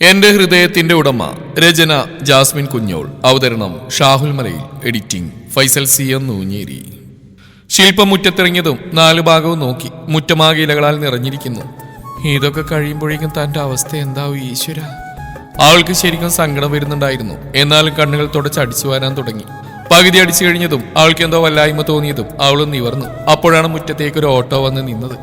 എന്റെ ഹൃദയത്തിന്റെ ഉടമ. രചന ജാസ്മിൻ കുഞ്ഞോൾ. അവതരണം ഷാഹുൽ മലയിൽ. Editing Faisal C M Nooncheri. ശില്പം മുറ്റത്തിറങ്ങിയതും നാലു ഭാഗവും നോക്കി. മുറ്റമാകെ ഇലകളാൽ നിറഞ്ഞിരിക്കുന്നു. ഇതൊക്കെ കഴിയുമ്പോഴേക്കും തന്റെ അവസ്ഥ എന്താവും ഈശ്വര. അവൾക്ക് ശരിക്കും സങ്കടം വരുന്നുണ്ടായിരുന്നു. എന്നാലും കണ്ണുകൾ തുടച്ചടിച്ചു വരാൻ തുടങ്ങി. പകുതി അടിച്ചു കഴിഞ്ഞതും അവൾക്ക് എന്തോ വല്ലായ്മ തോന്നിയതും അവളും നിവർന്നു. അപ്പോഴാണ് മുറ്റത്തേക്ക് ഒരു ഓട്ടോ വന്ന് നിന്നത്.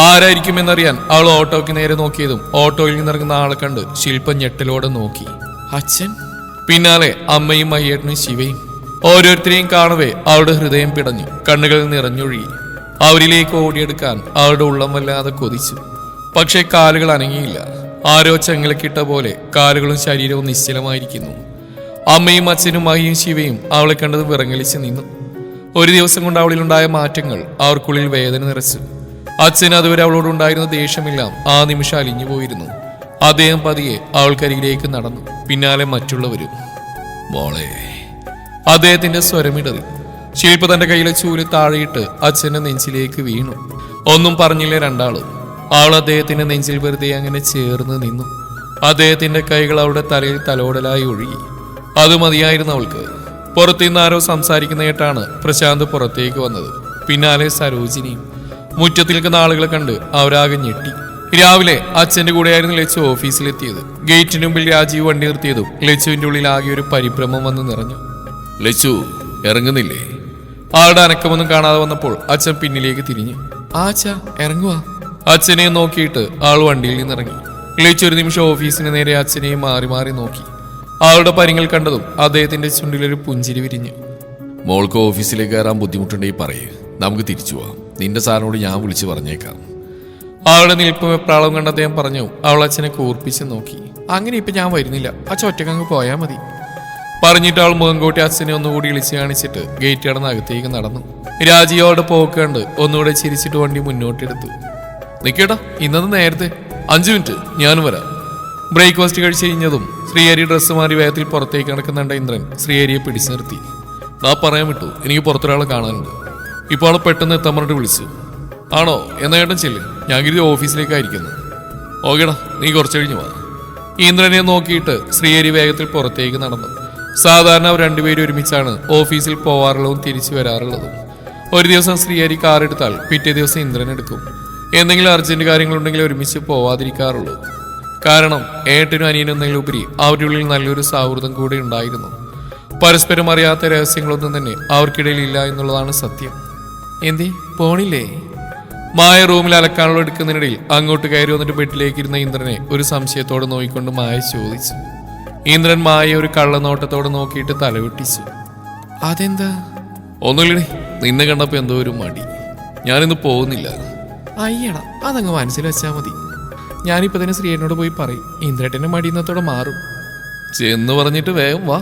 ആരായിരിക്കുമെന്നറിയാൻ അവൾ ഓട്ടോയ്ക്ക് നേരെ നോക്കിയതും ഓട്ടോയിൽ നിന്നിറങ്ങുന്ന ആളെ കണ്ട് ശില്പം ഞെട്ടലോടെ നോക്കി. അച്ഛൻ, പിന്നാലെ അമ്മയും മയ്യേട്ടനും ശിവയും. ഓരോരുത്തരെയും കാണവേ അവളുടെ ഹൃദയം പിടഞ്ഞു, കണ്ണുകൾ നിറഞ്ഞൊഴുകി. അവരിലേക്ക് ഓടിയെടുക്കാൻ അവളുടെ ഉള്ളം വല്ലാതെ കൊതിച്ചു. പക്ഷേ കാലുകൾ അനങ്ങിയില്ല. ആരോ ചെങ്ങലക്കിട്ട പോലെ കാലുകളും ശരീരവും നിശ്ചലമായിരിക്കുന്നു. അമ്മയും അച്ഛനും മഹിയും ശിവയും അവളെ കണ്ടത് വിറങ്ങലിച്ച് നിന്നു. ഒരു ദിവസം കൊണ്ട് അവളിലുണ്ടായ മാറ്റങ്ങൾ അവർക്കുള്ളിൽ വേദന നിറച്ചു. അച്ഛൻ അതുവരെ അവളോടുണ്ടായിരുന്ന ദേഷ്യമെല്ലാം ആ നിമിഷം അലിഞ്ഞു പോയിരുന്നു. അദ്ദേഹം പതിയെ അവൾക്കരികിലേക്ക് നടന്നു. പിന്നാലെ മറ്റുള്ളവരും. മോളെ, അദ്ദേഹത്തിന്റെ സ്വരമിടറി. ശില്പ തന്റെ കയ്യിലെ ചൂല് താഴെയിട്ട് അച്ഛന്റെ നെഞ്ചിലേക്ക് വീണു. ഒന്നും പറഞ്ഞില്ല രണ്ടാളും. അവൾ അദ്ദേഹത്തിന്റെ നെഞ്ചിൽ വെറുതെ അങ്ങനെ ചേർന്ന് നിന്നു. അദ്ദേഹത്തിന്റെ കൈകൾ അവളുടെ തലയിൽ തലോടലായി ഒഴുകി. അത് മതിയായിരുന്നു അവൾക്ക്. പുറത്തുനിന്ന് ആരോ സംസാരിക്കുന്ന കേട്ടാണ് പ്രശാന്ത് പുറത്തേക്ക് വന്നത്. പിന്നാലെ സരോജിനിയും. മുറ്റത്തിൽ നിൽക്കുന്ന ആളുകളെ കണ്ട് അവരാകെ ഞെട്ടി. രാവിലെ അച്ഛന്റെ കൂടെയായിരുന്നു ലച്ചു ഓഫീസിലെത്തിയത്. ഗേറ്റിന് മുമ്പിൽ രാജീവ് വണ്ടി നിർത്തിയതും ലച്ചുവിന്റെ ഉള്ളിൽ ആകെ ഒരു പരിഭ്രമം വന്ന് നിറഞ്ഞു. ലച്ചു, ഇറങ്ങുന്നില്ലേ? ആളുടെ അനക്കമൊന്നും കാണാതെ വന്നപ്പോൾ അച്ഛൻ പിന്നിലേക്ക് തിരിഞ്ഞു. ആച്ചാ, ഇറങ്ങുവാ. അച്ഛനെ നോക്കിയിട്ട് ആൾ വണ്ടിയിൽ നിന്നിറങ്ങി. ലച്ചു ഒരു നിമിഷം ഓഫീസിന് നേരെ അച്ഛനെയും മാറി മാറി നോക്കി. ആളുടെ പരിങ്ങൾ കണ്ടതും അദ്ദേഹത്തിന്റെ ചുണ്ടിലൊരു പുഞ്ചിരി വിരിഞ്ഞു. മോൾക്ക് ഓഫീസിലേക്ക് കയറാൻ ബുദ്ധിമുട്ടുണ്ടെങ്കിൽ പറയേ, നമുക്ക് തിരിച്ചു പോവാം. നിന്റെ സാറിനോട് ഞാൻ വിളിച്ചു പറഞ്ഞേക്കാം. അവളുടെ നിൽപ്പ് വെപ്രാളം കണ്ട് അദ്ദേഹം പറഞ്ഞു. അവൾ അച്ഛനെ കൂർപ്പിച്ച് നോക്കി. അങ്ങനെ ഇപ്പൊ ഞാൻ വരുന്നില്ല, അച്ഛൻ ഒറ്റക്കങ്ങ് പോയാൽ മതി പറഞ്ഞിട്ട് അവൾ മുഖം കൂട്ടി അച്ഛനെ ഒന്നുകൂടി ഇളിച്ച് കാണിച്ചിട്ട് ഗേറ്റ് കടന്ന് അകത്തേക്ക് നടന്നു. രാജീവ് അവളുടെ പോക്ക് കണ്ട് ഒന്നുകൂടെ ചിരിച്ചിട്ട് വണ്ടി മുന്നോട്ടെടുത്തു. നിൽക്കേട്ടാ, ഇന്നത് നേരത്തെ 5 മിനിറ്റ്, ഞാനും വരാം. ബ്രേക്ക്ഫാസ്റ്റ് കഴിച്ച് കഴിഞ്ഞതും ശ്രീഹരി ഡ്രസ്സ് മാറി വേഗത്തിൽ പുറത്തേക്ക് നടക്കുന്നുണ്ട്. ഇന്ദ്രൻ ശ്രീഹരിയെ പിടിച്ചു നിർത്തി. ഞാൻ പറയാൻ വിട്ടു, എനിക്ക് പുറത്തൊരാളെ കാണാനുണ്ട്. ഇപ്പോൾ ആളെ പെട്ടെന്ന് എത്താൻ പറഞ്ഞിട്ട് വിളിച്ചു. ആണോ? എന്നാ ഏട്ടൻ ചെല്ല്, ഞാൻ കരുതി ഓഫീസിലേക്കായിരിക്കുന്നു. ഓക്കേടാ, നീ കുറച്ച് കഴിഞ്ഞു വാ. ഇന്ദ്രനെ നോക്കിയിട്ട് ശ്രീഹരി വേഗത്തിൽ പുറത്തേക്ക് നടന്നു. സാധാരണ അവർ രണ്ടുപേരും ഒരുമിച്ചാണ് ഓഫീസിൽ പോവാറുള്ളതും തിരിച്ചു വരാറുള്ളതും. ഒരു ദിവസം ശ്രീഹരി കാർ എടുത്താൽ പിറ്റേ ദിവസം ഇന്ദ്രൻ എടുക്കും. എന്തെങ്കിലും അർജന്റ് കാര്യങ്ങളുണ്ടെങ്കിൽ ഒരുമിച്ച് പോവാതിരിക്കാറുള്ളൂ. കാരണം ഏട്ടനും അനിയനും എന്നതിലുപരി അവരുടെ ഉള്ളിൽ നല്ലൊരു സൗഹൃദം കൂടെ ഉണ്ടായിരുന്നു. പരസ്പരം അറിയാത്ത രഹസ്യങ്ങളൊന്നും തന്നെ അവർക്കിടയിൽ ഇല്ല എന്നുള്ളതാണ് സത്യം. എന്തേ പോണില്ലേ? മായ റൂമിൽ അലക്കാനുള്ള എടുക്കുന്നതിനിടയിൽ അങ്ങോട്ട് കയറി വന്നിട്ട് ബെഡിലേക്ക് ഇരുന്ന ഇന്ദ്രനെ ഒരു സംശയത്തോടെ നോക്കിക്കൊണ്ട് മായ ചോദിച്ചു. ഇന്ദ്രൻ മായ ഒരു കള്ളനോട്ടത്തോടെ നോക്കിയിട്ട് തലവെട്ടിച്ചു. അതെന്താ? ഒന്നുമില്ലേ, നിന്നെ കണ്ടപ്പോ എന്തോ ഒരു മടി. ഞാനിന്ന് പോകുന്നില്ല. അയ്യടാ, അതങ്ങ് മനസ്സിൽ വെച്ചാ മതി. ഞാനിപ്പോ തന്നെ ശ്രീയനോട് പോയി പറയും. ഇന്ദ്രേട്ടന്റെ മടി ഇന്നത്തോടെ മാറും. ചെന്ന് പറഞ്ഞിട്ട് വേഗം വാ,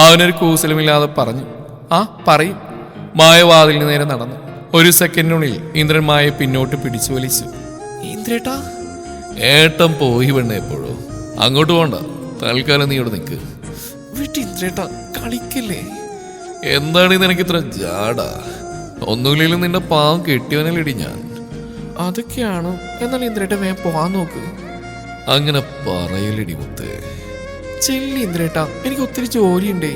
അവനൊരു കൂസലമില്ലാതെ പറഞ്ഞു. ആ പറയും. മായ വാതിലിന് നേരെ നടന്നു. ഒരു സെക്കൻഡിനുള്ളിൽ ഇന്ദ്രൻ മായ പിന്നോട്ട് പിടിച്ചു വലിച്ചു. ഇന്ദ്രേട്ടാ. ഏട്ടൻ പോയി പെണ്ണ എപ്പോഴോ. അങ്ങോട്ട് പോണ്ട, തൽക്കാലം നീ ഇവിടെ നിൽക്ക്. വിട്ട് ഇന്ദ്രേട്ടാ, കളിക്കല്ലേ. എന്താണ് നിനക്ക് ഇത്ര ജാടാ? ഒന്നുമില്ലെങ്കിലും നിന്റെ പാവം കെട്ടിയവനല്ലേടി ഞാൻ. അതൊക്കെയാണ്. എന്നാൽ ഇന്ദ്രേട്ട വേഗം പോവാൻ നോക്ക്. അങ്ങനെ പറയലടി മുത്ത്. ചെല്ലി ഇന്ദ്രേട്ടാ, എനിക്ക് ഒത്തിരി ജോലിയുണ്ടേ.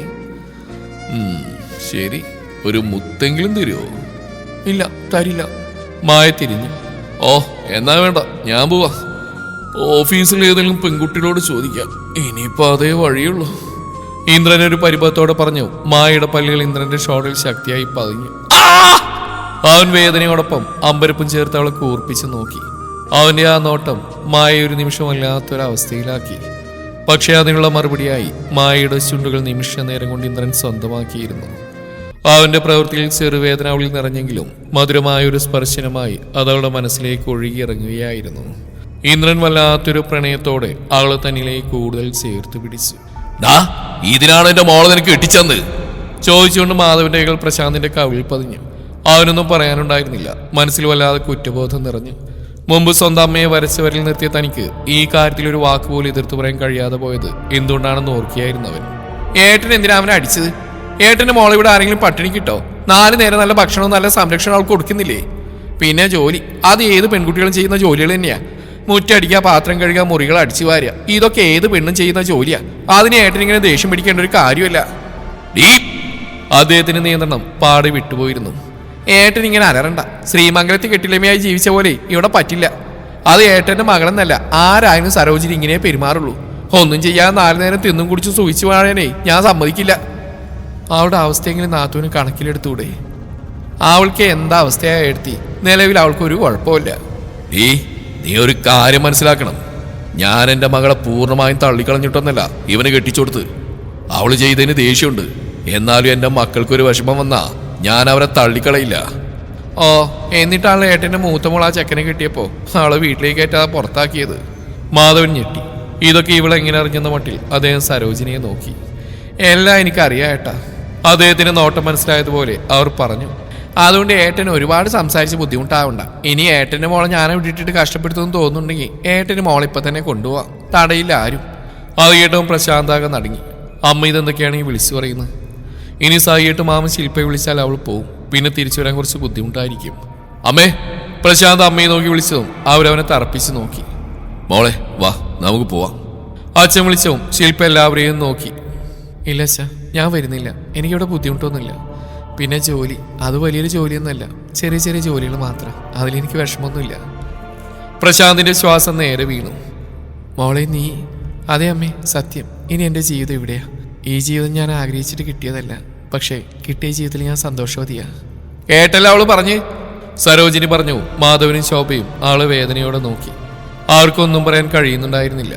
ശരി, ഒരു മുത്തെങ്കിലും തരുമോ? ഇല്ല, തരില്ല. മായ തിരിഞ്ഞു. ഓ, എന്നാ വേണ്ട, ഞാൻ പോവാ. ഓഫീസിൽ ഏതെങ്കിലും പെൺകുട്ടിയോട് ചോദിക്കാം. ഇനിയിപ്പോ അതേ വഴിയുള്ളൂ. ഇന്ദ്രൻ ഒരു പരിഭവത്തോടെ പറഞ്ഞു. മായയുടെ പല്ലുകൾ ഇന്ദ്രന്റെ ഷോളിൽ ശക്തിയായി പതിഞ്ഞു. അവൻ വേദനയോടൊപ്പം അമ്പരപ്പും ചേർത്ത് അവളെ കൂർപ്പിച്ച് നോക്കി. അവന്റെ ആ നോട്ടം മായ ഒരു നിമിഷം വല്ലാത്തൊരവസ്ഥയിലാക്കി. പക്ഷെ അതിനുള്ള മറുപടിയായി മായയുടെ ചുണ്ടുകൾ നിമിഷ നേരം കൊണ്ട് ഇന്ദ്രൻ സ്വന്തമാക്കിയിരുന്നു. അവന്റെ പ്രവൃത്തിയിൽ ചെറുവേദന അവളിൽ നിറഞ്ഞെങ്കിലും മധുരമായ ഒരു സ്പർശനമായി അതവളുടെ മനസ്സിലേക്ക് ഒഴുകിയിറങ്ങുകയായിരുന്നു. ഇന്ദ്രൻ വല്ലാത്തൊരു പ്രണയത്തോടെ അവളെ തന്നിലേക്ക് കൂടുതൽ ചേർത്ത് പിടിച്ചു. ഇതിനാണ് എന്റെ മോളെ നിനക്ക് കെട്ടിച്ചെന്ന് ചോദിച്ചുകൊണ്ട് മാധവന്റെ കൈകൾ പ്രശാന്തിന്റെ കവിളിൽ പതിഞ്ഞു. അവനൊന്നും പറയാനുണ്ടായിരുന്നില്ല. മനസ്സിൽ വല്ലാതെ കുറ്റബോധം നിറഞ്ഞു. മുമ്പ് സ്വന്തം അമ്മയെ വരച്ചവരിൽ നിർത്തിയ തനിക്ക് ഈ കാര്യത്തിൽ ഒരു വാക്കുപോലും എതിർത്ത് പറയാൻ കഴിയാതെ പോയത് എന്തുകൊണ്ടാണെന്ന് ഓർക്കുകയായിരുന്നവൻ. ഏട്ടൻ എന്തിനാ അവനെ അടിച്ചത്? ഏട്ടന്റെ മോളെ ഇവിടെ ആരെങ്കിലും പട്ടിണി കിട്ടോ? 4 നേരം നല്ല ഭക്ഷണവും നല്ല സംരക്ഷണം അവൾക്ക് കൊടുക്കുന്നില്ലേ? പിന്നെ ജോലി, അത് ഏത് പെൺകുട്ടികളും ചെയ്യുന്ന ജോലികൾ തന്നെയാ. മുറ്റടിക്കുക, പാത്രം കഴുകുക, മുറികൾ അടിച്ചു വാരുക, ഇതൊക്കെ ഏത് പെണ്ണും ചെയ്യുന്ന ജോലിയാ. അതിന് ഏട്ടനിങ്ങനെ ദേഷ്യം പിടിക്കേണ്ട ഒരു കാര്യമല്ല. അദ്ദേഹത്തിന് നിയന്ത്രണം പാടി വിട്ടുപോയിരുന്നു. ഏട്ടൻ ഇങ്ങനെ അലറണ്ട. ശ്രീമംഗലത്തിൽ കെട്ടിലമ്മയായി ജീവിച്ച പോലെ ഇവിടെ പറ്റില്ല. അത് ഏട്ടന്റെ മകളെന്നല്ല, ആരായാലും സരോജിനി ഇങ്ങനെ പെരുമാറുള്ളൂ. ഒന്നും ചെയ്യാൻ 4 നേരം തിന്നും കുടിച്ച് സൂഹിച്ചു വാഴാനേ ഞാൻ സമ്മതിക്കില്ല. അവളുടെ അവസ്ഥയെങ്കിലും നാത്തൂന് കണക്കിലെടുത്തൂടെ? അവൾക്ക് എന്താ അവസ്ഥയാ എടുത്തി? നിലവിൽ അവൾക്കൊരു കുഴപ്പമില്ല. നീ ഒരു കാര്യം മനസ്സിലാക്കണം. ഞാൻ എൻ്റെ മകളെ പൂർണ്ണമായും തള്ളിക്കളഞ്ഞിട്ടൊന്നല്ല ഇവന് കെട്ടിച്ചോടുത്ത്. അവള് ചെയ്തതിന് ദേഷ്യമുണ്ട്. എന്നാലും എൻ്റെ മക്കൾക്കൊരു വിഷമം വന്നാ ഞാൻ അവരെ തള്ളിക്കളയില്ല. ഓ, എന്നിട്ടാണ് ഏട്ടൻ്റെ മൂത്തമോൾ ആ ചെക്കനെ കിട്ടിയപ്പോ അവളെ വീട്ടിലേക്ക് കയറ്റാതെ പുറത്താക്കിയത്. മാധവൻ ഞെട്ടി. ഇതൊക്കെ ഇവളെങ്ങനെ അറിഞ്ഞെന്ന മട്ടിൽ അദ്ദേഹം സരോജിനിയെ നോക്കി. എല്ലാം എനിക്കറിയാം ഏട്ടാ. അദ്ദേഹത്തിന് നോട്ടം മനസ്സിലായതുപോലെ അവർ പറഞ്ഞു. അതുകൊണ്ട് ഏട്ടന് ഒരുപാട് സംസാരിച്ച് ബുദ്ധിമുട്ടാവണ്ട. ഇനി ഏട്ടൻ്റെ മോളെ ഞാനെ വിട്ടിട്ട് കഷ്ടപ്പെടുത്തുമെന്ന് തോന്നുന്നുണ്ടെങ്കിൽ ഏട്ടന് മോളിപ്പോൾ തന്നെ കൊണ്ടുപോവാം. തടയില്ല ആരും. അത് കേട്ടവും പ്രശാന്താകെ നടുങ്ങി. അമ്മ ഇതെന്തൊക്കെയാണ് ഈ വിളിച്ചു പറയുന്നത്? ഇനി സായിയിട്ട് മാമൻ ശില്പയെ വിളിച്ചാൽ അവൾ പോവും. പിന്നെ തിരിച്ചു വരാൻ കുറച്ച് ബുദ്ധിമുട്ടായിരിക്കും. അമ്മേ! പ്രശാന്ത് അമ്മയെ നോക്കി വിളിച്ചതും അവരവനെ തറപ്പിച്ച് നോക്കി. മോളെ വാ, നമുക്ക് പോവാം. അച്ഛൻ വിളിച്ചവും ശില്പ എല്ലാവരെയും നോക്കി. ഇല്ല അച്ഛാ, ഞാൻ വരുന്നില്ല. എനിക്കിവിടെ ബുദ്ധിമുട്ടൊന്നുമില്ല. പിന്നെ ജോലി, അത് വലിയൊരു ജോലിയൊന്നുമല്ല, ചെറിയ ചെറിയ ജോലികൾ മാത്രം. അതിലെനിക്ക് വിഷമമൊന്നുമില്ല. പ്രശാന്തിന്റെ ശ്വാസം നേരെ വീണു. മോളെ നീ? അതെ അമ്മേ, സത്യം. ഇനി എൻ്റെ ജീവിതം ഇവിടെയാ. ഈ ജീവിതം ഞാൻ ആഗ്രഹിച്ചിട്ട് കിട്ടിയതല്ല. പക്ഷേ കിട്ടിയ ജീവിതത്തിൽ ഞാൻ സന്തോഷവതിയാ. കേട്ടല്ല അവള് പറഞ്ഞ്? സരോജിനി പറഞ്ഞു. മാധവനും ശോഭയും ആള് വേദനയോടെ നോക്കി. ആർക്കൊന്നും പറയാൻ കഴിയുന്നുണ്ടായിരുന്നില്ല.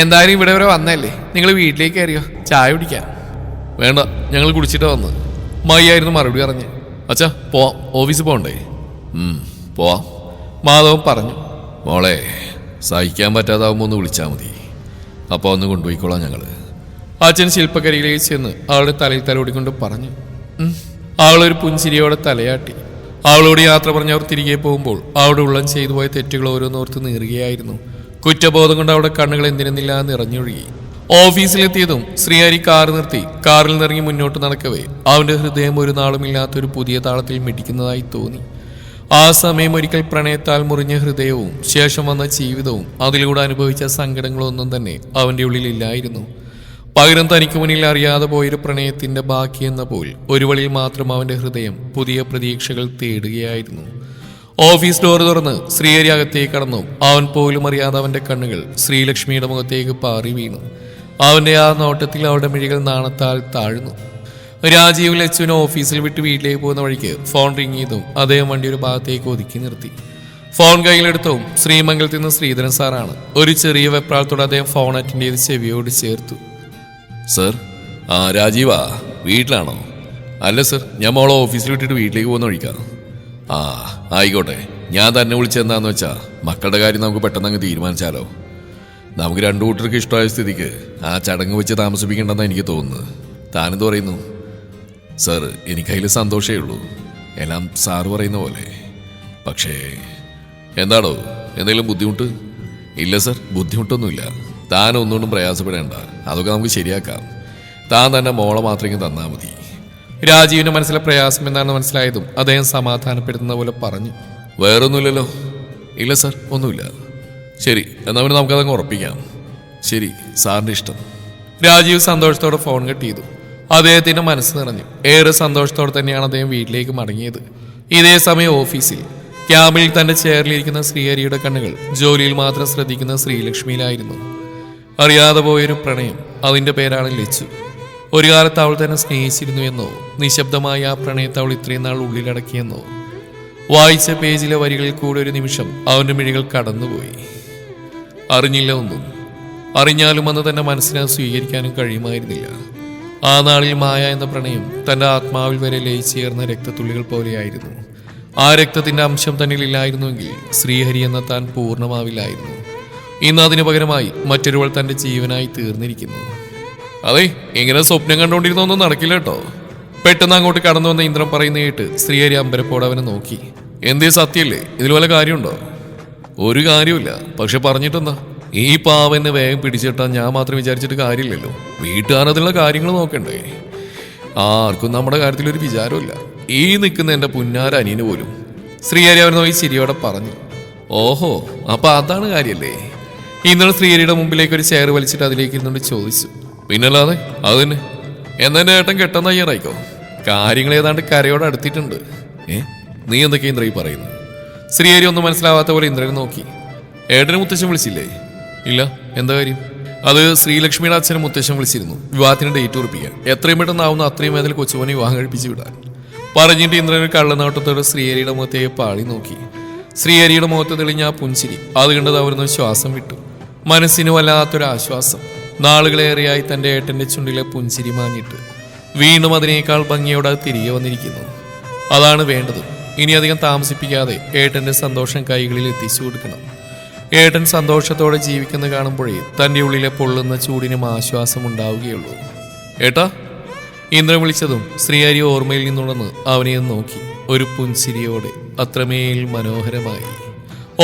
എന്തായാലും ഇവിടെ വരെ വന്നല്ലേ, നിങ്ങൾ വീട്ടിലേക്ക് കയറിയോ? ചായ കുടിക്കാം. വേണ്ട, ഞങ്ങൾ കുടിച്ചിട്ട് വന്ന്. മയ്യായിരുന്നു മറുപടി പറഞ്ഞ്. അച്ഛാ പോവാം, ഓഫീസിൽ പോകണ്ടേ? പോവാം, മാധവൻ പറഞ്ഞു. മോളെ സഹിക്കാൻ പറ്റാതാവുമ്പോൾ ഒന്ന് വിളിച്ചാൽ മതി. അപ്പോൾ ഒന്ന് കൊണ്ടുപോയിക്കോളാം ഞങ്ങൾ. അച്ഛൻ ശില്പക്കരിയിലേക്ക് ചെന്ന് അവളുടെ തലയിൽ തലോടിക്കൊണ്ട് പറഞ്ഞു. അവളൊരു പുഞ്ചിരിയോടെ തലയാട്ടി. അവളോട് യാത്ര പറഞ്ഞ് അവർ തിരികെ പോകുമ്പോൾ അവളുടെ ഉള്ളം ചെയ്തു പോയ തെറ്റുകൾ ഓരോന്നോർത്ത് നീറുകയായിരുന്നു. കുറ്റബോധം കൊണ്ട് അവിടെ കണ്ണുകൾ എന്തിനെന്നില്ല നിറഞ്ഞൊഴുകി. ഓഫീസിലെത്തിയതും ശ്രീഹരി കാർ നിർത്തി കാറിൽ നിറങ്ങി മുന്നോട്ട് നടക്കവേ അവന്റെ ഹൃദയം ഒരു നാളുമില്ലാത്തൊരു പുതിയ താളത്തിൽ മിടിക്കുന്നതായി തോന്നി. ആ സമയം ഒരിക്കൽ പ്രണയത്താൽ മുറിഞ്ഞ ഹൃദയവും ശേഷം വന്ന ജീവിതവും അതിലൂടെ അനുഭവിച്ച സങ്കടങ്ങളൊന്നും തന്നെ അവന്റെ ഉള്ളിൽ ഇല്ലായിരുന്നു. പകരം തനിക്ക് മുന്നിൽ അറിയാതെ പോയൊരു പ്രണയത്തിന്റെ ബാക്കി എന്ന പോൽ ഒരു വഴിയിൽ മാത്രം അവന്റെ ഹൃദയം പുതിയ പ്രതീക്ഷകൾ തേടുകയായിരുന്നു. ഓഫീസ് ഡോർ തുറന്ന് ശ്രീഹരി അകത്തേക്ക് കടന്നു. അവൻ പോലും അറിയാതെ അവന്റെ കണ്ണുകൾ ശ്രീലക്ഷ്മിയുടെ മുഖത്തേക്ക് പാറി വീണു. അവന്റെ ആ നോട്ടത്തിൽ അവളുടെ മിഴികൾ നാണത്താൽ താഴ്ന്നു. രാജീവ് ലച്ചുവിനെ ഓഫീസിൽ വിട്ട് വീട്ടിലേക്ക് പോകുന്ന വഴിക്ക് ഫോൺ റിങ് ചെയ്തും അദ്ദേഹം വണ്ടി ഒരു ഭാഗത്തേക്ക് ഒതുക്കി നിർത്തി. ഫോൺ കയ്യിലെടുത്തും ശ്രീമംഗലത്തിൽ നിന്ന് ശ്രീധരൻ സാറാണ്. ഒരു ചെറിയ വെപ്രാളത്തോടെ അദ്ദേഹം ഫോൺ അറ്റൻഡ് ചെയ്ത് ചെവിയോട് ചേർത്തു. സർ, രാജീവാ, വീട്ടിലാണോ? അല്ല സർ, ഞാൻ മോളെ ഓഫീസിൽ വിട്ടിട്ട് വീട്ടിലേക്ക് പോകുന്ന വഴിക്കാം. ആയിക്കോട്ടെ, ഞാൻ തന്നെ വിളിച്ചെന്താന്ന് വെച്ചാ മക്കളുടെ കാര്യം നമുക്ക് പെട്ടെന്ന് അങ്ങ് തീരുമാനിച്ചാലോ. നമുക്ക് രണ്ടു കൂട്ടർക്ക് ഇഷ്ടമായ സ്ഥിതിക്ക് ആ ചടങ്ങ് വെച്ച് താമസിപ്പിക്കേണ്ടെന്നാണ് എനിക്ക് തോന്നുന്നത്. താനെന്ത് പറയുന്നു? സർ, എനിക്കതിൽ സന്തോഷമേ ഉള്ളൂ, എല്ലാം സാറ് പറയുന്ന പോലെ. പക്ഷേ എന്താണോ, എന്തെങ്കിലും ബുദ്ധിമുട്ട്? ഇല്ല സർ, ബുദ്ധിമുട്ടൊന്നുമില്ല. താൻ ഒന്നുകൊണ്ടും പ്രയാസപ്പെടേണ്ട, അതൊക്കെ നമുക്ക് ശരിയാക്കാം. താൻ തന്നെ മോളെ മാത്രമെങ്കിലും തന്നാൽ മതി. രാജീവിന്റെ മനസ്സിലെ പ്രയാസം എന്താണെന്ന് മനസ്സിലായതും അദ്ദേഹം സമാധാനപ്പെടുത്തുന്ന പോലെ പറഞ്ഞു. വേറൊന്നുമില്ലല്ലോ? ഇല്ല സർ, ഒന്നുമില്ല. ശരി, എന്നാൽ പിന്നെ നമുക്കതങ്ങ് ഉറപ്പിക്കാം. ശരി, സാറിൻ്റെ ഇഷ്ടം. രാജീവ് സന്തോഷത്തോടെ ഫോൺ കട്ട് ചെയ്തു. അദ്ദേഹത്തിന്റെ മനസ്സ് നിറഞ്ഞു. ഏറെ സന്തോഷത്തോടെ തന്നെയാണ് അദ്ദേഹം വീട്ടിലേക്ക് മടങ്ങിയത്. ഇതേ സമയം ഓഫീസിൽ ക്യാബിൽ തന്റെ ചെയറിലിരിക്കുന്ന ശ്രീഹരിയുടെ കണ്ണുകൾ ജോലിയിൽ മാത്രം ശ്രദ്ധിക്കുന്ന ശ്രീലക്ഷ്മിയിലായിരുന്നു. അറിയാതെ പോയൊരു പ്രണയം, അതിന്റെ പേരാണ് ലച്ചു. ഒരു കാലത്ത് അവൾ തന്നെ സ്നേഹിച്ചിരുന്നു എന്നോ, നിശബ്ദമായ ആ പ്രണയത്തെ അവൾ ഇത്രയും നാൾ ഉള്ളിലടക്കിയെന്നോ. വായിച്ച പേജിലെ വരികളിൽ കൂടെ ഒരു നിമിഷം അവന്റെ മിഴികൾ കടന്നുപോയി. അറിഞ്ഞില്ല ഒന്നും. അറിഞ്ഞാലും അന്ന് തന്റെ മനസ്സിനെ സ്വീകരിക്കാനും കഴിയുമായിരുന്നില്ല. ആ നാളിൽ മായ എന്ന പ്രണയം തന്റെ ആത്മാവിൽ വരെ ലയിച്ചേർന്ന രക്തത്തുള്ളികൾ പോലെയായിരുന്നു. ആ രക്തത്തിന്റെ അംശം തന്നിലില്ലായിരുന്നുവെങ്കിൽ ശ്രീഹരി എന്ന താൻ പൂർണ്ണമാവില്ലായിരുന്നു. ഇന്ന് അതിനു പകരമായി മറ്റൊരുവൾ തന്റെ ജീവനായി തീർന്നിരിക്കുന്നു. അതെ, ഇങ്ങനെ സ്വപ്നം കണ്ടുകൊണ്ടിരുന്നൊന്നും നടക്കില്ല കേട്ടോ. പെട്ടെന്ന് അങ്ങോട്ട് കടന്നു വന്ന ഇന്ദ്രൻ പറയുന്ന കേട്ട് ശ്രീഹരി അമ്പരപ്പോടെ അവനെ നോക്കി. എന്തേ, സത്യല്ലേ? ഇതിൽ വല്ല കാര്യമുണ്ടോ? ഒരു കാര്യമില്ല. പക്ഷെ പറഞ്ഞിട്ടെന്താ, ഈ പാവനെ വേഗം പിടിച്ചിട്ടാൻ ഞാൻ മാത്രം വിചാരിച്ചിട്ട് കാര്യമില്ലല്ലോ. വീട്ടുകാരതിലുള്ള കാര്യങ്ങൾ നോക്കണ്ടേ? ആർക്കും നമ്മുടെ കാര്യത്തിലൊരു വിചാരമില്ല. ഈ നിൽക്കുന്ന എൻ്റെ പുന്നാര അനിയന് പോലും. ശ്രീഹരി അവൻ നോക്കി ചിരിയോടെ പറഞ്ഞു. ഓഹോ, അപ്പൊ അതാണ് കാര്യല്ലേ? ഇന്നലെ ശ്രീഹരിയുടെ മുമ്പിലേക്ക് ഒരു ചെയർ വലിച്ചിട്ട് അതിലേക്ക് ഇരുന്നുകൊണ്ട് ചോദിച്ചു. പിന്നല്ലാതെ അത് തന്നെ. എന്നാ എന്റെ ഏട്ടൻ കെട്ടാൻ തയ്യാറായിക്കോ. കാര്യങ്ങൾ ഏതാണ്ട് കരയോടെ അടുത്തിട്ടുണ്ട്. നീ എന്തൊക്കെയാ ഇന്ദ്ര ഈ പറയുന്നത്? ശ്രീഹരി ഒന്നും മനസ്സിലാവാത്ത പോലെ ഇന്ദ്രനെ നോക്കി. ഏട്ടന് മുത്തശ്ശൻ വിളിച്ചില്ലേ? ഇല്ല, എന്താ കാര്യം? അത് ശ്രീലക്ഷ്മിയുടെ അച്ഛനും മുത്തശ്ശൻ വിളിച്ചിരുന്നു, വിവാഹത്തിന് ഡേറ്റ് ഉറപ്പിക്കാൻ. എത്രയും പെട്ടെന്നാവുന്ന അത്രയും വേദന കൊച്ചുമോനെ വിവാഹം കഴിപ്പിച്ച് വിടാൻ പറഞ്ഞിട്ട് ഇന്ദ്രൻ ഒരു കള്ളനോട്ടത്തോടെ ശ്രീഹരിയുടെ മുഖത്തേക്ക് പാളി നോക്കി. ശ്രീഹരിയുടെ മുഖത്ത് തെളിഞ്ഞ ആ പുഞ്ചിരി അത് കണ്ടത് അവിടുന്ന് ശ്വാസം വിട്ടു. മനസ്സിന് വല്ലാത്തൊരാശ്വാസം. നാളുകളേറെയായി തന്റെ ഏട്ടന്റെ ചുണ്ടിലെ പുഞ്ചിരി മാഞ്ഞിട്ട് വീണ്ടും അതിനേക്കാൾ ഭംഗിയോടെ തിരികെ വന്നിരിക്കുന്നു. അതാണ് വേണ്ടത്. ഇനി അധികം താമസിപ്പിക്കാതെ ഏട്ടന്റെ സന്തോഷം കൈകളിൽ എത്തിച്ചു കൊടുക്കണം. ഏട്ടൻ സന്തോഷത്തോടെ ജീവിക്കുന്ന കാണുമ്പോഴേ തന്റെ ഉള്ളിലെ പൊള്ളുന്ന ചൂടിനും ആശ്വാസം ഉണ്ടാവുകയുള്ളൂ. ഏട്ടാ, ഇന്ദ്രൻ വിളിച്ചതും ശ്രീഹരി ഓർമ്മയിൽ നിന്നുണർന്ന് അവനെ നോക്കി. ഒരു പുൻസിരിയോടെ, അത്രമേൽ മനോഹരമായി.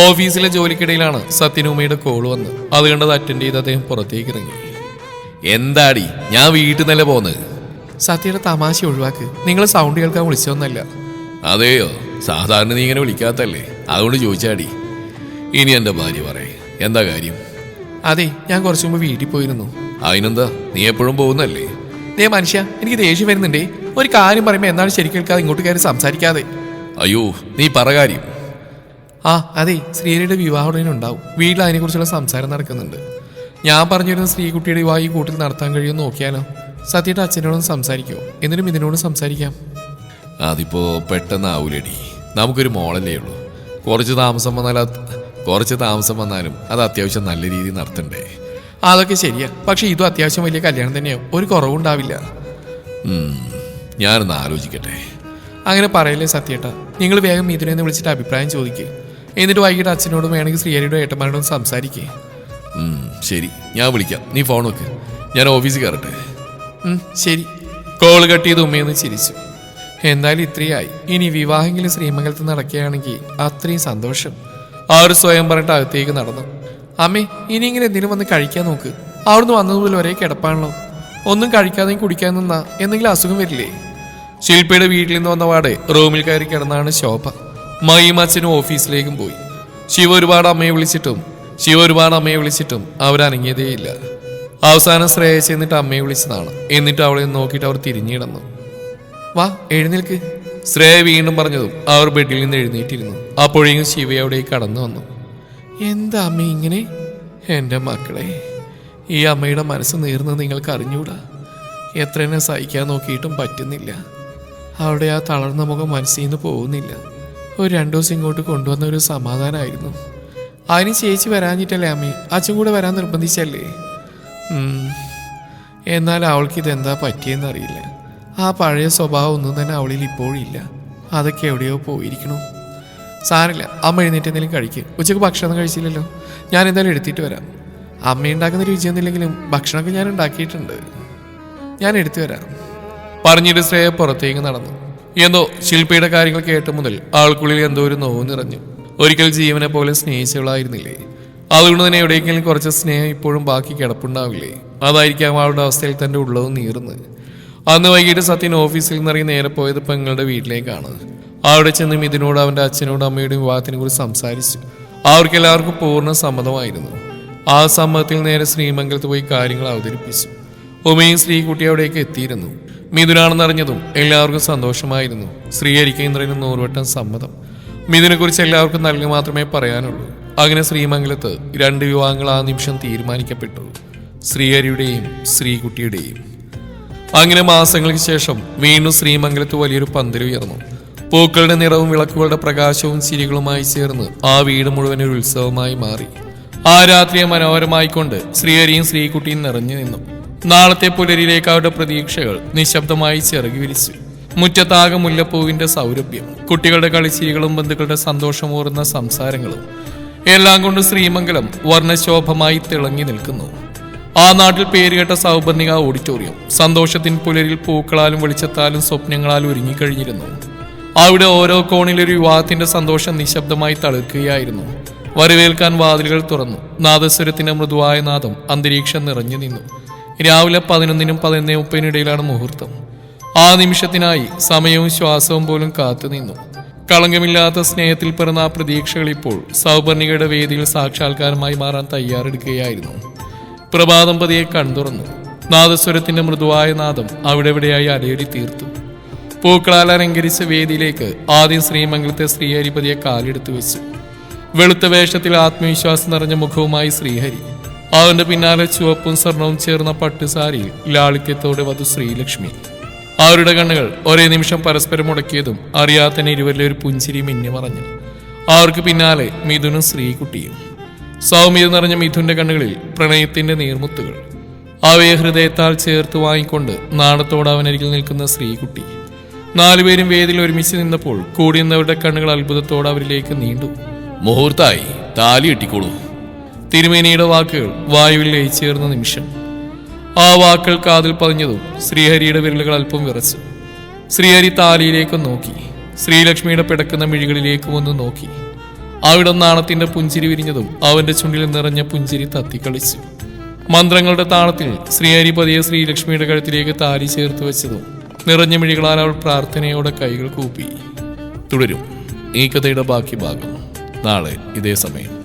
ഓഫീസിലെ ജോലിക്കിടയിലാണ് സത്യനുമ്മയുടെ കോൾ വന്ന്. അത് കണ്ടത് അറ്റൻഡ് ചെയ്ത് അദ്ദേഹം പുറത്തേക്ക് ഇറങ്ങി. എന്താടി, ഞാൻ വീട്ടിൽ നിന്നല്ലേ പോന്ന്? സത്യയുടെ തമാശ ഒഴിവാക്ക്. നിങ്ങൾ സൗണ്ട് കേൾക്കാൻ വിളിച്ചൊന്നല്ല. അതെയോ? സാധാരണ നീ ഇങ്ങനെ വിളിക്കാത്തല്ലേ, അതുകൊണ്ട് ചോദിച്ചാടി. ഇനി എന്റെ ഭാര്യ പറയേ, എന്താ കാര്യം? അതെ, ഞാൻ കുറച്ചു മുമ്പ് വീട്ടിൽ പോയിരുന്നു. അതിനെന്താ, നീ എപ്പോഴും പോകുന്നല്ലേ? ദേ മനുഷ്യ, എനിക്ക് ദേഷ്യം വരുന്നുണ്ടേ. ഒരു കാര്യം പറയുമ്പോൾ എന്താണ് ശരിക്കും കേൾക്കാതെ ഇങ്ങോട്ട് കയറി സംസാരിക്കാതെ. അയ്യോ, നീ പറ കാര്യം. അതെ, ശ്രീഹരിയുടെ വിവാഹം ഉടനെ ഉണ്ടാവും. വീട്ടിൽ അതിനെക്കുറിച്ചുള്ള സംസാരം നടക്കുന്നുണ്ട്. ഞാൻ പറഞ്ഞിരുന്ന ശ്രീകുട്ടിയുടെ വിവാഹം ഈ കൂട്ടിൽ നടത്താൻ കഴിയുമെന്ന് നോക്കിയാലോ? സത്യയുടെ അച്ഛനോടും സംസാരിക്കോ? എന്നിട്ടും ഇതിനോടും സംസാരിക്കാം. അതിപ്പോ പെട്ടെന്നാവൂലടി. നമുക്കൊരു മോളല്ലേ ഉള്ളൂ. കുറച്ച് താമസം വന്നാലും അത് അത്യാവശ്യം നല്ല രീതിയിൽ നടത്തണ്ടേ? അതൊക്കെ ശരിയാ, പക്ഷെ ഇതും അത്യാവശ്യം വലിയ കല്യാണം തന്നെയോ, ഒരു കുറവുണ്ടാവില്ല. ഞാനൊന്ന് ആലോചിക്കട്ടെ. അങ്ങനെ പറയല്ലേ സത്യേട്ടാ. നിങ്ങൾ വേഗം മിഥുനെ വിളിച്ചിട്ട് അഭിപ്രായം ചോദിക്കുക. എന്നിട്ട് വൈകിട്ട് അച്ഛനോടും വേണമെങ്കിൽ ശ്രീഹരിയുടെ ഏട്ടന്മാരോടും സംസാരിക്കേ. ശരി, ഞാൻ വിളിക്കാം. നീ ഫോൺ വെക്ക്, ഞാൻ ഓഫീസിൽ കയറട്ടെ. ശരി. കോൾ കട്ട് ചെയ്ത് ഉമ്മയൊന്ന് ചിരിച്ചു. എന്തായാലും ഇത്രയായി. ഇനി വിവാഹമെങ്കിലും ശ്രീമംഗലത്ത് നടക്കുകയാണെങ്കിൽ അത്രയും സന്തോഷം. അവർ സ്വയം പറഞ്ഞിട്ട് അകത്തേക്ക് നടന്നു. അമ്മേ, ഇനി ഇങ്ങനെ എന്തെങ്കിലും വന്ന് കഴിക്കാൻ നോക്ക്. അവിടുന്ന് വന്നതുപോലെ ഒരേ കിടപ്പാണല്ലോ. ഒന്നും കഴിക്കാതെയും കുടിക്കാൻ നിന്നാ എന്തെങ്കിലും അസുഖം വരില്ലേ? ശില്പയുടെ വീട്ടിൽ നിന്ന് വന്ന പാടെ റൂമിൽ കയറി കിടന്നാണ് ശോഭ. മയും അച്ഛനും ഓഫീസിലേക്കും പോയി. ശിവ ഒരുപാട് അമ്മയെ വിളിച്ചിട്ടും അവരനങ്ങിയതേയില്ല. അവസാനം ശ്രേയ ചെന്നിട്ട് അമ്മയെ വിളിച്ചതാണ്. എന്നിട്ട് അവളെ നോക്കിയിട്ട് അവർ തിരിഞ്ഞിടന്നു. വാ, എഴുന്നേൽക്ക്. ശ്രേയ വീണ്ടും പറഞ്ഞതും അവർ ബെഡിൽ നിന്ന് എഴുന്നേറ്റിരുന്നു. അപ്പോഴേക്കും ശിവ അവിടേക്ക് കടന്നു വന്നു. എന്താ അമ്മ ഇങ്ങനെ? എൻ്റെ മക്കളെ, ഈ അമ്മയുടെ മനസ്സ് നീർന്ന് നിങ്ങൾക്ക് അറിഞ്ഞൂടാ. എത്ര എന്നെ സഹിക്കാൻ നോക്കിയിട്ടും പറ്റുന്നില്ല. അവിടെ ആ തളർന്ന മുഖം മനസ്സിൽ നിന്ന് പോകുന്നില്ല. ഒരു 2 ദിവസം ഇങ്ങോട്ട് കൊണ്ടുവന്ന ഒരു സമാധാനമായിരുന്നു. അതിന് ചേച്ചി വരാഞ്ഞിട്ടല്ലേ അമ്മേ? അച്ഛൻ കൂടെ വരാൻ നിർബന്ധിച്ചല്ലേ? എന്നാൽ അവൾക്ക് ഇതെന്താ പറ്റിയെന്നറിയില്ല. ആ പഴയ സ്വഭാവം ഒന്നും തന്നെ അവളിൽ ഇപ്പോഴില്ല. അതൊക്കെ എവിടെയോ പോയിരിക്കണു. സാരമില്ല, അമ്മ എഴുന്നേറ്റ് എന്തെങ്കിലും കഴിക്കും. ഉച്ചക്ക് ഭക്ഷണം കഴിച്ചില്ലല്ലോ. ഞാൻ എന്തായാലും എടുത്തിട്ട് വരാം. അമ്മ ഉണ്ടാക്കുന്ന രുചിയൊന്നുമില്ലെങ്കിലും ഭക്ഷണമൊക്കെ ഞാൻ ഉണ്ടാക്കിയിട്ടുണ്ട്. ഞാൻ എടുത്തു വരാം. പറഞ്ഞിട്ട് ശ്രേയ പുറത്തേക്ക് നടന്നു. എന്തോ ശില്പയുടെ കാര്യങ്ങൾ കേട്ട മുതൽ ആൾക്കുള്ളിൽ എന്തോ ഒരു നോവ് നിറഞ്ഞു. ഒരിക്കൽ ജീവനെ പോലെ സ്നേഹിച്ചവളായിരുന്നില്ലേ? അതുകൊണ്ട് തന്നെ എവിടെയെങ്കിലും കുറച്ച് സ്നേഹം ഇപ്പോഴും ബാക്കി കിടപ്പുണ്ടാവില്ലേ? അതായിരിക്കാം അവളുടെ അവസ്ഥയിൽ തൻ്റെ ഉള്ളതും നീറുന്നത്. അന്ന് വൈകിട്ട് സത്യൻ ഓഫീസിൽ നിന്നിറങ്ങി നേരെ പോയത് പെങ്ങളുടെ വീട്ടിലേക്കാണ്. അവിടെ ചെന്ന് മിഥുനോട് അവൻ്റെ അച്ഛനോടും അമ്മയുടെയും വിവാഹത്തിനെ കുറിച്ച് സംസാരിച്ചു. അവർക്കെല്ലാവർക്കും പൂർണ്ണ സമ്മതമായിരുന്നു. ആ സമ്മതത്തിൽ നേരെ ശ്രീമംഗലത്ത് പോയി കാര്യങ്ങൾ അവതരിപ്പിച്ചു. ഉമയും ശ്രീകുട്ടി അവിടേക്ക് എത്തിയിരുന്നു. മിഥുനാണെന്നറിഞ്ഞതും എല്ലാവർക്കും സന്തോഷമായിരുന്നു. ശ്രീഹരിക്ക് ഇന്ദ്രനും 100 വട്ടം സമ്മതം. മിഥുനെ കുറിച്ച് എല്ലാവർക്കും നല്ല മാത്രമേ പറയാനുള്ളൂ. അങ്ങനെ ശ്രീമംഗലത്ത് 2 വിവാഹങ്ങൾ ആ നിമിഷം തീരുമാനിക്കപ്പെട്ടു, ശ്രീഹരിയുടെയും ശ്രീകുട്ടിയുടെയും. അങ്ങനെ മാസങ്ങൾക്ക് ശേഷം വീണ്ടും ശ്രീമംഗലത്ത് വലിയൊരു പന്തല് ഉയർന്നു. പൂക്കളുടെ നിറവും വിളക്കുകളുടെ പ്രകാശവും ചിരികളുമായി ചേർന്ന് ആ വീട് മുഴുവൻ ഒരു ഉത്സവമായി മാറി. ആ രാത്രിയെ മനോഹരമായിക്കൊണ്ട് ശ്രീഹരിയും ശ്രീകുട്ടിയും നിറഞ്ഞു നിന്നു. നാളത്തെ പുലരിയിലേക്ക് അവരുടെ പ്രതീക്ഷകൾ നിശബ്ദമായി ചിറകി വിരിച്ചു. മുറ്റത്താകെ മുല്ലപ്പൂവിന്റെ സൗരഭ്യം, കുട്ടികളുടെ കളിച്ചിരികളും ബന്ധുക്കളുടെ സന്തോഷമൂറുന്ന സംസാരങ്ങളും എല്ലാം കൊണ്ട് ശ്രീമംഗലം വർണ്ണശോഭമായി തിളങ്ങി നിൽക്കുന്നു. ആ നാട്ടിൽ പേരുകേട്ട സൗപർണിക ഓഡിറ്റോറിയം സന്തോഷത്തിൻ പുലരിൽ പൂക്കളാലും വെളിച്ചത്താലും സ്വപ്നങ്ങളാലും ഒരുങ്ങിക്കഴിഞ്ഞിരുന്നു. അവിടെ ഓരോ കോണിലൊരു വിവാഹത്തിന്റെ സന്തോഷം നിശബ്ദമായി തളിർക്കുകയായിരുന്നു. വരവേൽക്കാൻ വാതിലുകൾ തുറന്നു. നാദസ്വരത്തിന്റെ മൃദുവായ നാദം അന്തരീക്ഷം നിറഞ്ഞു നിന്നു. രാവിലെ 11-നും 11:30 മുഹൂർത്തം. ആ നിമിഷത്തിനായി സമയവും ശ്വാസവും പോലും കാത്തുനിന്നു. കളങ്കമില്ലാത്ത സ്നേഹത്തിൽ പിറന്ന ആ പ്രതീക്ഷകൾ ഇപ്പോൾ സൗപർണികയുടെ വേദിയിൽ സാക്ഷാത്കാരമായി മാറാൻ തയ്യാറെടുക്കുകയായിരുന്നു. പ്രഭാതം പതിയെ കൺതുറന്നു. നാദസ്വരത്തിന്റെ മൃദുവായ നാദം അവിടെ എവിടെയായി അലയടി തീർത്തു. പൂക്കളാൽ അലങ്കരിച്ച വേദിയിലേക്ക് ആദ്യം ശ്രീമംഗലത്തെ ശ്രീഹരിപതിയെ കാലെടുത്തു വെച്ചു. വെളുത്ത വേഷത്തിൽ ആത്മവിശ്വാസം നിറഞ്ഞ മുഖവുമായി ശ്രീഹരി. അവന്റെ പിന്നാലെ ചുവപ്പും സ്വർണവും ചേർന്ന പട്ടുസാരിയിൽ ലാളിത്യത്തോടെ വധു ശ്രീലക്ഷ്മി. അവരുടെ കണ്ണുകൾ ഒരേ നിമിഷം പരസ്പരം മുടക്കിയതും അറിയാത്തന്നെ ഇരുവരിലെ ഒരു പുഞ്ചിരി മിന്നി മറഞ്ഞു. അവർക്ക് പിന്നാലെ മിഥുനും ശ്രീകുട്ടിയും. സൗമ്യത നിറഞ്ഞ മിഥുന്റെ കണ്ണുകളിൽ പ്രണയത്തിന്റെ നീർമുത്തുകൾ. അവയെ ഹൃദയത്താൽ ചേർത്ത് വാങ്ങിക്കൊണ്ട് നാണത്തോടെ അവനരികിൽ നിൽക്കുന്ന ശ്രീകുട്ടി. നാലുപേരും വേദിയിൽ ഒരുമിച്ച് നിന്നപ്പോൾ കൂടിയുന്നവരുടെ കണ്ണുകൾ അത്ഭുതത്തോടെ അവരിലേക്ക് നീണ്ടു. മുഹൂർത്തായി, താലി കെട്ടിക്കോളൂ. തിരുമേനിയുടെ വാക്കുകൾ വായുവിൽ ലയിച്ചേർന്ന നിമിഷം. ആ വാക്കുകൾ കാതിൽ പതിഞ്ഞതും ശ്രീഹരിയുടെ വിരലുകൾ അല്പം വിറച്ചു. ശ്രീഹരി താലിയിലേക്ക് നോക്കി. ശ്രീലക്ഷ്മിയുടെ പിടക്കുന്ന മിഴികളിലേക്കും ഒന്ന് നോക്കി. അവിടെ നാണത്തിന്റെ പുഞ്ചിരി വിരിഞ്ഞതും അവന്റെ ചുണ്ടിൽ നിറഞ്ഞ പുഞ്ചിരി തത്തിക്കളിച്ചു. മന്ത്രങ്ങളുടെ താളത്തിൽ ശ്രീഹരി പതിയെ ശ്രീലക്ഷ്മിയുടെ കഴുത്തിലേക്ക് താലി ചേർത്ത് വെച്ചതും നിറഞ്ഞ മിഴികളാൽ അവൾ പ്രാർത്ഥനയോടെ കൈകൾ കൂപ്പി. തുടരും ഈ കഥയുടെ ബാക്കി ഭാഗം നാളെ ഇതേ സമയം.